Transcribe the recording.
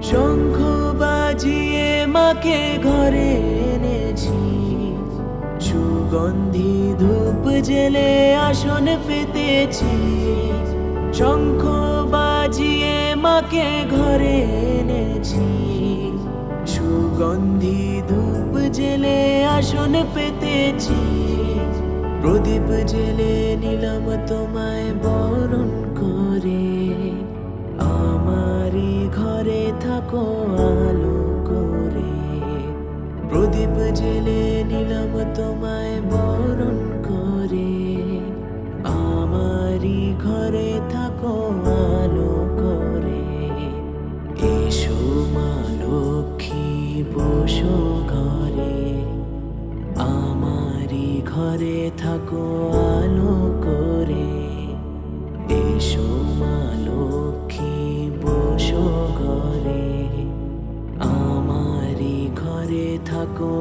শঙ্খ বাজিয়ে মাকে ঘরে এনেছি, সুগন্ধি ধূপ জেলে আসন পেতেছি। শঙ্খ বাজিয়ে মাকে ঘরে এনেছি, সুগন্ধি ধূপ জেলে আসন পেতেছি। প্রদীপ জেলে নিলাম তোমায় বরণ করে, আমারই ঘরে থাকো আলো করে। প্রদীপ জেলে নিলাম তোমায় বরণ করে, আমারই ঘরে থাকো আলো করে। এসো মা লক্ষ্মী বসো ঘরে, আমারই ঘরে থাকো আলো করে। এসো মা লক্ষ্মী বসো ঘরে, আমারই ঘরে থাকো